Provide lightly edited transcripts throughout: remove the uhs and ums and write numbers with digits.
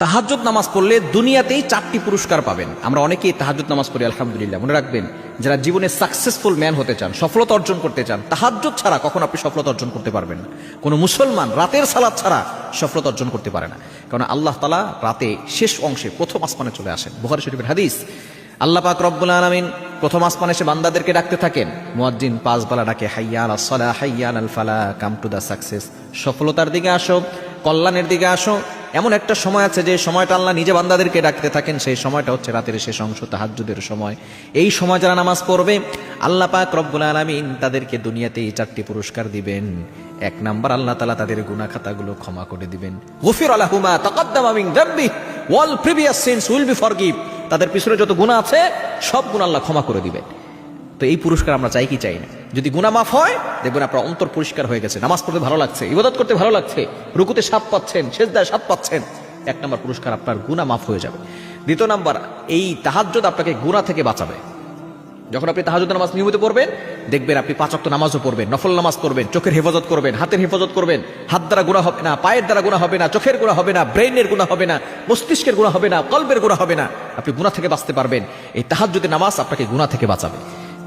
তাহাজ্জুদ নামাজ পড়লে দুনিয়াতেই 4টি পুরস্কার পাবেন। আমরা অনেকেই তাহাজ্জুদ নামাজ পড়ি, আলহামদুলিল্লাহ। মনে রাখবেন, যারা জীবনে সাকসেসফুল ম্যান হতে চান, সফলতা অর্জন করতে চান, তাহাজ্জুদ ছাড়া কখন আপনি সফলতা অর্জন করতে পারবেন না। কোনো মুসলমান রাতের সালাত ছাড়া সফলতা অর্জন করতে পারে না। কারণ আল্লাহ তাআলা রাতে শেষ অংশে প্রথম আসমানে চলে আসেন। বুখারী শরীফের হাদিস, আল্লাহ পাক রব্বুল আলামিন প্রথম আসমানে এসে বান্দাদেরকে ডাকতে থাকেন। মুয়াজ্জিন 5 বেলা ডাকে, হাইয়া আলাস সালাহ, হাইয়া আলাল ফালাহ, কাম টু দা সাকসেস, সফলতার দিকে আসো, কল্যাণের দিকে আসো। এমন একটা সময় আছে যে সময়টা আল্লাহ নিজে বান্দাদেরকে ডাকতে থাকেন, সেই সময়টা হচ্ছে রাতের শেষ অংশ, তাহাজ্জুদের সময়। এই সময় যারা নামাজ পড়বে, আল্লাহ পাক রব্বুল আলামিন তাদেরকে দুনিয়াতেই 4টি পুরস্কার দিবেন। 1 নাম্বার, আল্লাহ তাআলা তাদের গুনাহ খাতাগুলো ক্ষমা করে দিবেন। গুফিরা লাহু মা তাকাদ্দামা মিন যামবি ওয়াল previous sins will be forgive. তাদের পিছনে যত গুনাহ আছে সব গুনাহ আল্লাহ ক্ষমা করে দিবেন। তো এই পুরস্কার আমরা চাই কি চাই না? যদি গুনাহ মাফ হয়, দেখবেন আপনার অন্তর পরিষ্কার হয়ে গেছে, নামাজ পড়তে ভালো লাগছে, ইবাদত করতে ভালো লাগছে, রুকুতে স্বাদ পাচ্ছেন, সিজদায় স্বাদ পাচ্ছেন। 1 নাম্বার পুরস্কার, আপনার গুনাহ মাফ হয়ে যাবে। 2 নাম্বার, এই তাহাজ্জুদ আপনাকে গুনাহ থেকে বাঁচাবে। যখন আপনি তাহাজ্জুদ নামাজ নিয়মিত পড়বেন, দেখবেন আপনি 5 ওয়াক্ত নামাজও পড়বেন, নফল নামাজ পড়বেন, চোখের হেফাজত করবেন, হাতের হেফাজত করবেন। হাত দ্বারা গুনাহ হবে না, পায়ের দ্বারা গুনাহ হবে না, চোখের গুনাহ হবে না, ব্রেইনের গুনাহ হবে না, মস্তিষ্কের গুনাহ হবে না, কলবের গুনাহ হবে না। আপনি গুনাহ থেকে বাঁচতে পারবেন। এই তাহাজ্জুদের নামাজ আপনাকে গুনাহ থেকে বাঁচাবে।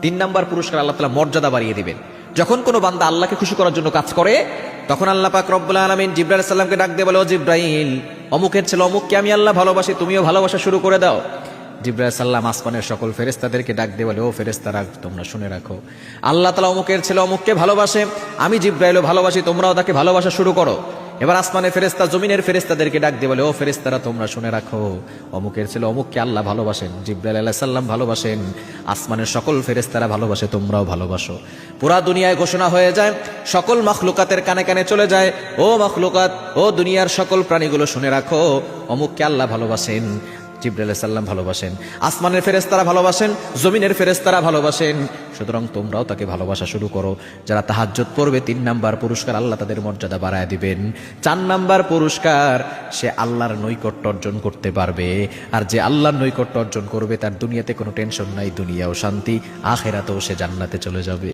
3 নাম্বার পুরস্কার, আল্লাহ তাআলা মর্যাদা বাড়িয়ে দিবেন। যখন কোনো বান্দা আল্লাহকে খুশি করার জন্য কাজ করে, তখন আল্লাহ পাক রব্বুল আলামিন জিবরাইল আলাইহিস সালামকে ডাক দিয়ে বলে, ও জিবরাইল, অমুকের ছেলে অমুককে আমি আল্লাহ ভালোবাসি, তুমিও ভালোবাসা শুরু করে দাও। জিবরাইল আলাইহিস সালাম আসমানের সকল ফেরেশতাদেরকে ডাক দিয়ে বলে, ও ফেরেশতারা, তোমরা শুনে রাখো, আল্লাহ তাআলা অমুকের ছেলে অমুককে ভালোবাসে, আমি জিবরাইলও ভালোবাসি, তোমরাও তাকে ভালোবাসা শুরু করো। এবার আসমানের ফেরেশতা জমিনের ফেরেশতাদেরকে ডাক দিয়ে বলে, ও ফেরেশতারা, তোমরা শুনে রাখো, অমুকের ছেলে অমুককে আল্লাহ ভালোবাসেন, জিবরাইল আলাইহিস সালাম ভালোবাসেন, আসমানের সকল ফেরেশতারা ভালোবাসে, তোমরাও ভালোবাসো। পুরা দুনিয়ায় ঘোষণা হয়ে যায়, সকল মাখলুকাতের কানে কানে চলে যায়, ও মাখলুকাত, ও দুনিয়ার সকল প্রাণীগুলো শুনে রাখো, অমুককে আল্লাহ ভালোবাসেন, জিবরাইল আলাইহিস সালাম ভালোবাসেন, আসমানের ফেরেশতারা ভালোবাসেন, জমিনের ফেরেশতারা ভালোবাসেন। সুতরাং তোমরাও তাকে ভালোবাসা শুরু করো। যারা তাহাজ্জুদ পড়বে, 3 নাম্বার পুরস্কার, আল্লাহ তাদের মর্যাদা বাড়ায় দিবেন। 4 নাম্বার পুরস্কার, সে আল্লাহর নৈকট্য অর্জন করতে পারবে। আর যে আল্লাহর নৈকট্য অর্জন করবে, তার দুনিয়াতে কোনো টেনশন নাই, দুনিয়াও শান্তি, আখিরাতেও সে জান্নাতে চলে যাবে।